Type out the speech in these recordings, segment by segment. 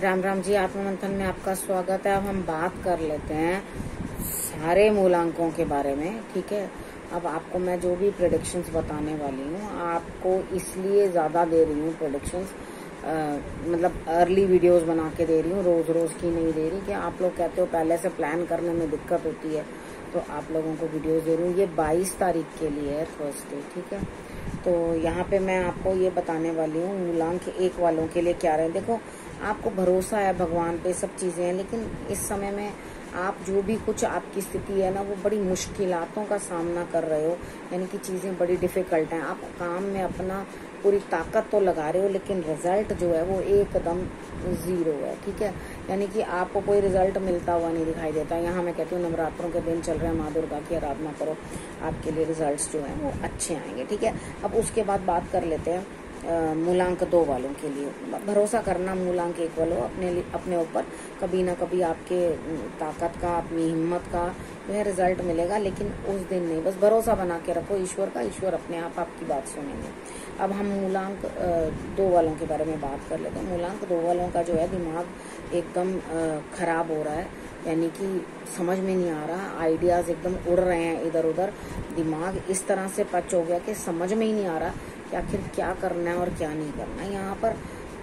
राम राम जी, आत्ममंथन में आपका स्वागत है। अब हम बात कर लेते हैं सारे मूलांकों के बारे में। ठीक है, अब आपको मैं जो भी प्रेडिक्शंस बताने वाली हूँ, आपको इसलिए ज़्यादा दे रही हूँ प्रेडिक्शंस, मतलब अर्ली वीडियोस बना के दे रही हूँ, रोज़ रोज़ की नहीं दे रही। कि आप लोग कहते हो पहले से प्लान करने में दिक्कत होती है, तो आप लोगों को वीडियोस दे रही हूँ। ये 22 तारीख के लिए है, थर्सडे। ठीक है, तो यहाँ पे मैं आपको ये बताने वाली हूँ मूलांक 1 वालों के लिए क्या रहे। देखो, आपको भरोसा है भगवान पे, सब चीज़ें हैं, लेकिन इस समय में आप जो भी कुछ आपकी स्थिति है ना, वो बड़ी मुश्किलातों का सामना कर रहे हो। यानी कि चीज़ें बड़ी डिफ़िकल्ट हैं। आप काम में अपना पूरी ताकत तो लगा रहे हो, लेकिन रिजल्ट जो है वो एकदम ज़ीरो है। ठीक है, यानी कि आपको कोई रिजल्ट मिलता हुआ नहीं दिखाई देता। यहाँ मैं कहती हूँ नवरात्रों के दिन चल रहे हैं, माँ दुर्गा की आराधना करो, आपके लिए रिजल्ट्स जो हैं वो अच्छे आएंगे। ठीक है, अब उसके बाद बात कर लेते हैं मूलांक 2 वालों के लिए। भरोसा करना मूलांक 1 वालों अपने ऊपर, कभी ना कभी आपके ताकत का, अपनी हिम्मत का जो है रिजल्ट मिलेगा, लेकिन उस दिन नहीं। बस भरोसा बना के रखो ईश्वर का, ईश्वर अपने आप आपकी बात सुनेंगे। अब हम मूलांक 2 वालों के बारे में बात कर लेते हैं। मूलांक 2 वालों का जो है दिमाग एकदम खराब हो रहा है, यानी कि समझ में नहीं आ रहा, आइडियाज़ एकदम उड़ रहे हैं इधर उधर। दिमाग इस तरह से पच हो गया कि समझ में ही नहीं आ रहा कि आखिर क्या करना है और क्या नहीं करना है। यहाँ पर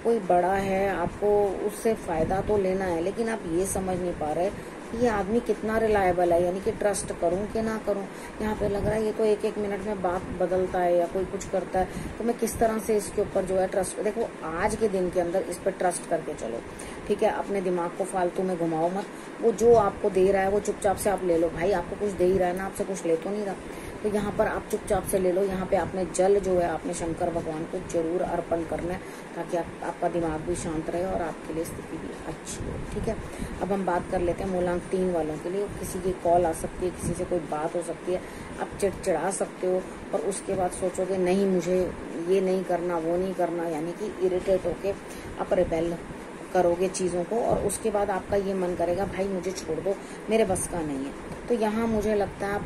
कोई बड़ा है, आपको उससे फ़ायदा तो लेना है, लेकिन आप ये समझ नहीं पा रहे कि ये आदमी कितना रिलायबल है, यानी कि ट्रस्ट करूं कि ना करूं। यहाँ पे लग रहा है ये तो एक एक मिनट में बात बदलता है या कोई कुछ करता है, तो मैं किस तरह से इसके ऊपर जो है ट्रस्ट। देखो, आज के दिन के अंदर इस पर ट्रस्ट करके चलो। ठीक है, अपने दिमाग को फालतू में घुमाओ मत। वो जो आपको दे रहा है वो चुपचाप से आप ले लो। भाई आपको कुछ दे ही रहा है ना, आपसे कुछ ले तो नहीं रहा, तो यहाँ पर आप चुपचाप से ले लो। यहाँ पे आपने जल जो है आपने शंकर भगवान को जरूर अर्पण करना है, ताकि आपका दिमाग भी शांत रहे और आपके लिए स्थिति भी अच्छी हो। ठीक है, अब हम बात कर लेते हैं मूलांक 3 वालों के लिए। किसी की कॉल आ सकती है, किसी से कोई बात हो सकती है, आप चिड़चिड़ा सकते हो, और उसके बाद सोचोगे नहीं मुझे ये नहीं करना, वो नहीं करना, यानी कि इरिटेट होके आप रिपेल करोगे चीज़ों को, और उसके बाद आपका ये मन करेगा भाई मुझे छोड़ दो, मेरे बस का नहीं है। तो यहाँ मुझे लगता है आप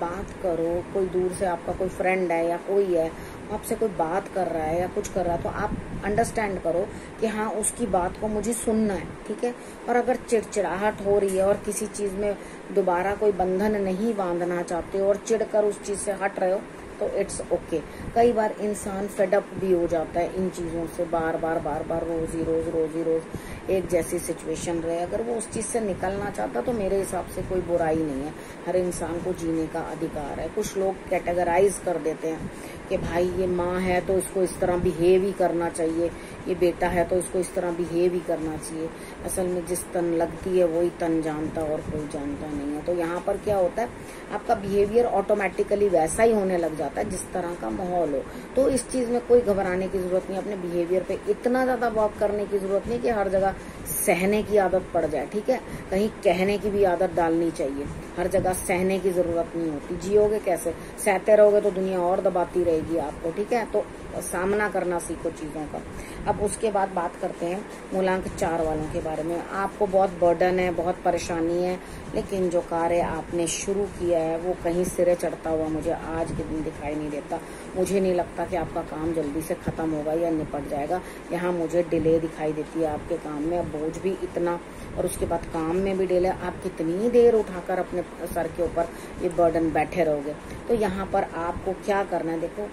बात करो, कोई दूर से आपका कोई फ्रेंड है या कोई है, आपसे कोई बात कर रहा है या कुछ कर रहा है, तो आप अंडरस्टैंड करो कि हाँ उसकी बात को मुझे सुनना है। ठीक है, और अगर चिड़चिड़ाहट हो रही है और किसी चीज़ में दोबारा कोई बंधन नहीं बांधना चाहते हो और चिढ़कर उस चीज़ से हट रहे हो, तो इट्स ओके। कई बार इंसान फेडअप भी हो जाता है इन चीज़ों से, बार बार रोज ही रोज एक जैसी सिचुएशन रहे। अगर वो उस चीज़ से निकलना चाहता तो मेरे हिसाब से कोई बुराई नहीं है, हर इंसान को जीने का अधिकार है। कुछ लोग कैटेगराइज कर देते हैं कि भाई ये माँ है तो इसको इस तरह बिहेव ही करना चाहिए, ये बेटा है तो इसको इस तरह बिहेव ही करना चाहिए। असल में जिस तन लगती है वही तन जानता, और कोई जानता नहीं है। तो यहाँ पर क्या होता है, आपका बिहेवियर ऑटोमेटिकली वैसा ही होने लग जाता है जिस तरह का माहौल हो। तो इस चीज़ में कोई घबराने की जरूरत नहीं, अपने बिहेवियर पे इतना ज़्यादा वर्क करने की जरूरत नहीं कि हर जगह सहने की आदत पड़ जाए। ठीक है, कहीं कहने की भी आदत डालनी चाहिए, हर जगह सहने की जरूरत नहीं होती। जियोगे कैसे, सहते रहोगे तो दुनिया और दबाती रहेगी आपको। ठीक है, तो सामना करना सीखो चीज़ों का। अब उसके बाद बात करते हैं मूलांक 4 वालों के बारे में। आपको बहुत बर्डन है, बहुत परेशानी है, लेकिन जो कार्य आपने शुरू किया है वो कहीं सिरे चढ़ता हुआ मुझे आज के दिन दिखाई नहीं देता। मुझे नहीं लगता कि आपका काम जल्दी से खत्म होगा या निपट जाएगा। यहाँ मुझे डिले दिखाई देती है आपके काम में, अब बोझ भी इतना, और उसके बाद काम में भी डिले। आप कितनी देर उठाकर अपने सर के ऊपर ये बर्डन बैठे रहोगे। तो यहाँ पर आपको क्या करना है, देखो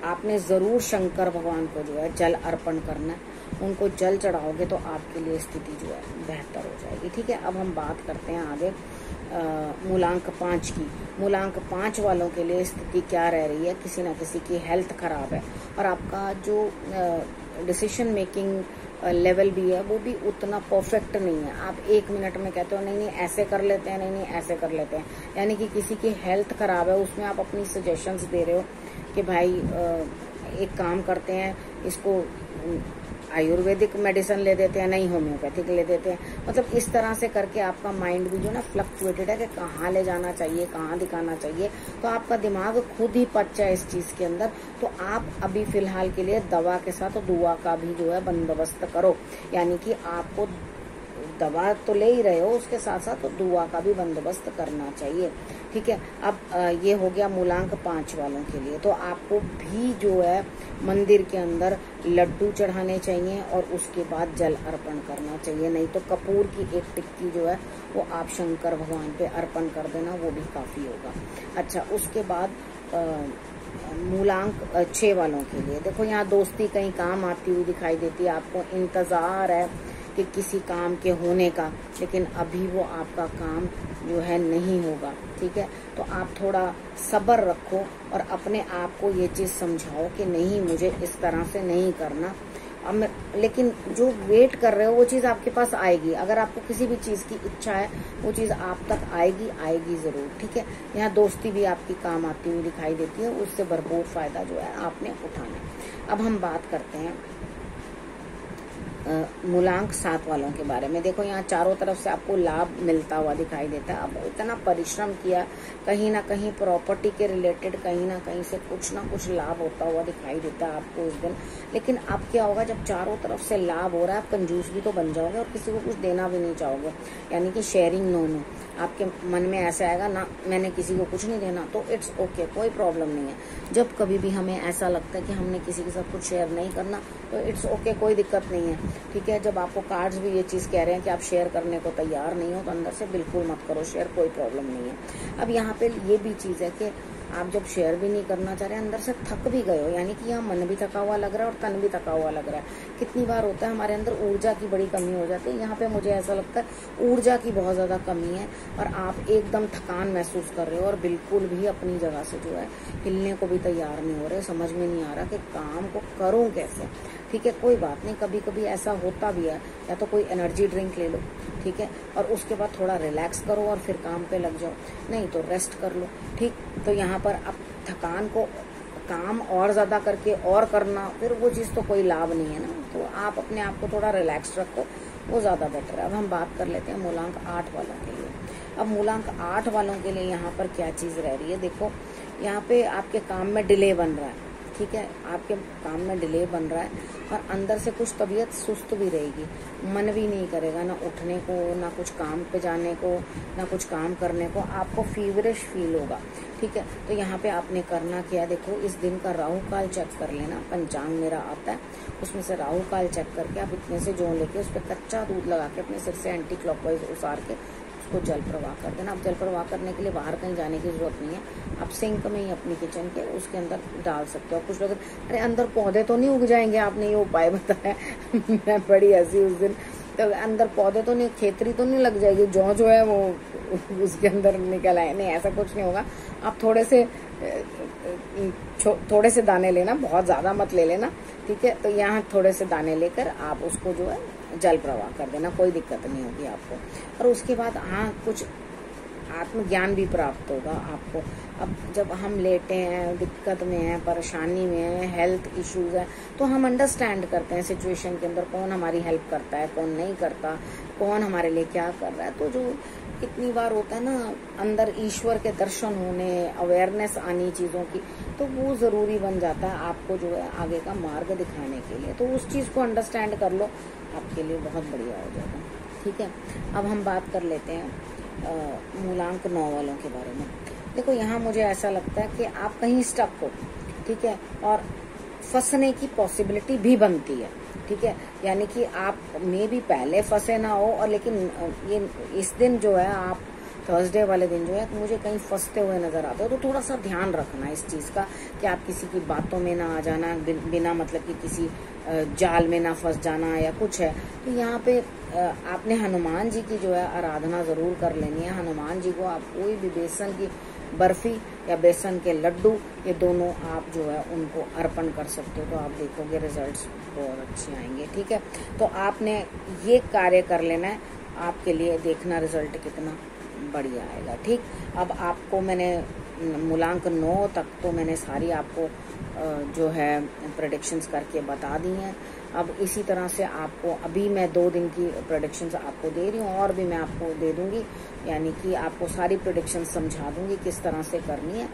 आपने ज़रूर शंकर भगवान को जो है जल अर्पण करना है। उनको जल चढ़ाओगे तो आपके लिए स्थिति जो है बेहतर हो जाएगी। ठीक है, अब हम बात करते हैं आगे मूलांक 5 की। मूलांक 5 वालों के लिए स्थिति क्या रह रही है, किसी न किसी की हेल्थ खराब है, और आपका जो डिसीजन मेकिंग लेवल भी है वो भी उतना परफेक्ट नहीं है। आप 1 मिनट में कहते हो नहीं ऐसे कर लेते हैं, नहीं ऐसे कर लेते हैं, यानी कि किसी की हेल्थ खराब है, उसमें आप अपनी सजेशंस दे रहे हो कि भाई एक काम करते हैं, इसको आयुर्वेदिक मेडिसिन ले देते हैं, नहीं होम्योपैथिक ले देते हैं। मतलब इस तरह से करके आपका माइंड भी जो ना फ्लक्चुएटेड है कि कहाँ ले जाना चाहिए, कहाँ दिखाना चाहिए। तो आपका दिमाग खुद ही पच जाए इस चीज़ के अंदर। तो आप अभी फिलहाल के लिए दवा के साथ दुआ का भी जो है बंदोबस्त करो, यानी कि आपको दवा तो ले ही रहे हो, उसके साथ साथ तो दुआ का भी बंदोबस्त करना चाहिए, ठीक है। अब ये हो गया मूलांक 5 वालों के लिए। तो आपको भी जो है मंदिर के अंदर लड्डू चढ़ाने चाहिए और उसके बाद जल अर्पण करना चाहिए, नहीं तो कपूर की एक टिक्की जो है वो आप शंकर भगवान पे अर्पण कर देना, वो भी काफी होगा। अच्छा, उसके बाद मूलांक 6 वालों के लिए देखो, यहाँ दोस्ती कहीं काम आती हुई दिखाई देती है। आपको इंतजार है कि किसी काम के होने का, लेकिन अभी वो आपका काम जो है नहीं होगा, ठीक है। तो आप थोड़ा सब्र रखो और अपने आप को ये चीज समझाओ कि नहीं, मुझे इस तरह से नहीं करना। लेकिन जो वेट कर रहे हो वो चीज आपके पास आएगी। अगर आपको किसी भी चीज की इच्छा है वो चीज आप तक आएगी जरूर, ठीक है। यहाँ दोस्ती भी आपकी काम आती हुई दिखाई देती है, उससे भरपूर फायदा जो है आपने उठाना है। अब हम बात करते हैं मूलांक 7 वालों के बारे में। देखो, यहाँ चारों तरफ से आपको लाभ मिलता हुआ दिखाई देता है। अब इतना परिश्रम किया, कहीं ना कहीं प्रॉपर्टी के रिलेटेड कहीं ना कहीं से कुछ ना कुछ लाभ होता हुआ दिखाई देता है आपको इस दिन। लेकिन अब क्या होगा, जब चारों तरफ से लाभ हो रहा है, आप कंजूस भी तो बन जाओगे और किसी को कुछ देना भी नहीं चाहोगे, यानी कि शेयरिंग नो। आपके मन में ऐसा आएगा ना, मैंने किसी को कुछ नहीं देना, तो इट्स ओके, कोई प्रॉब्लम नहीं है। जब कभी भी हमें ऐसा लगता है कि हमने किसी के साथ कुछ शेयर नहीं करना, तो इट्स ओके, कोई दिक्कत नहीं है, ठीक है। जब आपको कार्ड्स भी ये चीज कह रहे हैं कि आप शेयर करने को तैयार नहीं हो, तो अंदर से बिल्कुल मत करो शेयर, कोई प्रॉब्लम नहीं है। अब यहाँ पे ये भी चीज है कि आप जब शेयर भी नहीं करना चाह रहे, अंदर से थक भी गए हो, यानी कि यहाँ मन भी थका हुआ लग रहा है और तन भी थका हुआ लग रहा है। कितनी बार होता है हमारे अंदर ऊर्जा की बड़ी कमी हो जाती है, यहाँ पे मुझे ऐसा लगता है ऊर्जा की बहुत ज्यादा कमी है और आप एकदम थकान महसूस कर रहे हो और बिल्कुल भी अपनी जगह से जो है हिलने को भी तैयार नहीं हो रहे। समझ में नहीं आ रहा कि काम को करूं कैसे, ठीक है। कोई बात नहीं, कभी कभी ऐसा होता भी है, या तो कोई एनर्जी ड्रिंक ले लो, ठीक है, और उसके बाद थोड़ा रिलैक्स करो और फिर काम पे लग जाओ, नहीं तो रेस्ट कर लो, ठीक। तो यहाँ पर अब थकान को काम और ज्यादा करके और करना, फिर वो चीज तो कोई लाभ नहीं है ना। तो आप अपने आप को थोड़ा रिलैक्स रखो, वो ज्यादा बेटर है। अब हम बात कर लेते हैं मूलांक 8 वालों के लिए। अब मूलांक 8 वालों के लिए यहाँ पर क्या चीज रह रही है, देखो यहाँ पे आपके काम में डिले बन रहा है, ठीक है, आपके काम में डिले बन रहा है और अंदर से कुछ तबीयत सुस्त भी रहेगी, मन भी नहीं करेगा ना उठने को, ना कुछ काम पे जाने को, ना कुछ काम करने को, आपको फीवरिश फील होगा, ठीक है। तो यहाँ पे आपने करना क्या, देखो इस दिन का राहु काल चेक कर लेना, पंचांग मेरा आता है, उसमें से राहु काल चेक करके आप इतने से जोड़ लेके उस पर कच्चा दूध लगा के अपने सिर से एंटी क्लॉकवाइज उसार के को जल प्रवाह कर देना। अब जल प्रवाह करने के लिए बाहर कहीं जाने की जरूरत नहीं है, आप सिंक में ही अपनी किचन के उसके अंदर डाल सकते हो। कुछ लोग अरे अंदर पौधे तो नहीं उग जाएंगे, आपने ये उपाय बताया मैं बड़ी हंसी उस दिन। तो अंदर पौधे तो नहीं, खेतरी तो नहीं लग जाएगी, जो है वो उसके अंदर निकल आए, नहीं ऐसा कुछ नहीं होगा। आप थोड़े से दाने लेना, बहुत ज्यादा मत ले लेना, ठीक है। तो यहाँ थोड़े से दाने लेकर आप उसको जो है जल प्रवाह कर देना, कोई दिक्कत नहीं होगी आपको। और उसके बाद हाँ, कुछ आत्मज्ञान भी प्राप्त होगा आपको। अब जब हम लेटे हैं, दिक्कत में हैं, परेशानी में हैं, हेल्थ इश्यूज है, तो हम अंडरस्टैंड करते हैं सिचुएशन के अंदर कौन हमारी हेल्प करता है, कौन नहीं करता, कौन हमारे लिए क्या कर रहा है। तो जो कितनी बार होता है ना, अंदर ईश्वर के दर्शन होने, अवेयरनेस आनी चीजों की, तो वो जरूरी बन जाता है आपको जो है आगे का मार्ग दिखाने के लिए। तो उस चीज को अंडरस्टैंड कर लो, आपके लिए बहुत बढ़िया हो जाएगा, ठीक है। अब हम बात कर लेते हैं मूलांक 9 वालों के बारे में। देखो यहाँ मुझे ऐसा लगता है कि आप कहीं स्टक हो, ठीक है, और फंसने की पॉसिबिलिटी भी बनती है, ठीक है। यानी कि आप में भी पहले फंसे ना हो, और लेकिन ये इस दिन जो है आप थर्सडे वाले दिन जो है मुझे कहीं फंसते हुए नजर आते हो, तो थोड़ा सा ध्यान रखना इस चीज का कि आप किसी की बातों में ना आ जाना, बिना मतलब कि किसी जाल में ना फंस जाना या कुछ है। तो यहाँ पे आपने हनुमान जी की जो है आराधना जरूर कर लेनी है। हनुमान जी को आप कोई भी बेसन की बर्फी या बेसन के लड्डू, ये दोनों आप जो है उनको अर्पण कर सकते हो, तो आप देखोगे रिजल्ट्स बहुत अच्छे आएंगे, ठीक है। तो आपने ये कार्य कर लेना है, आपके लिए देखना रिजल्ट कितना बढ़िया आएगा, ठीक। अब आपको मैंने मूलांक 9 तक तो मैंने सारी आपको जो है प्रेडिक्शंस करके बता दी हैं। अब इसी तरह से आपको अभी मैं 2 दिन की प्रेडिक्शंस आपको दे रही हूँ, और भी मैं आपको दे दूंगी, यानी कि आपको सारी प्रेडिक्शंस समझा दूंगी किस तरह से करनी है।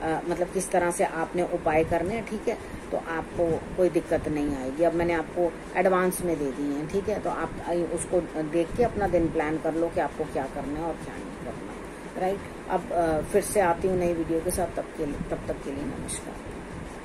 मतलब किस तरह से आपने उपाय करने हैं, ठीक है, तो आपको कोई दिक्कत नहीं आएगी। अब मैंने आपको एडवांस में दे दी है, ठीक है, तो आप उसको देख के अपना दिन प्लान कर लो कि आपको क्या करना है और क्या नहीं करना, राइट। अब फिर से आती हूँ नई वीडियो के साथ, तब तक के लिए नमस्कार।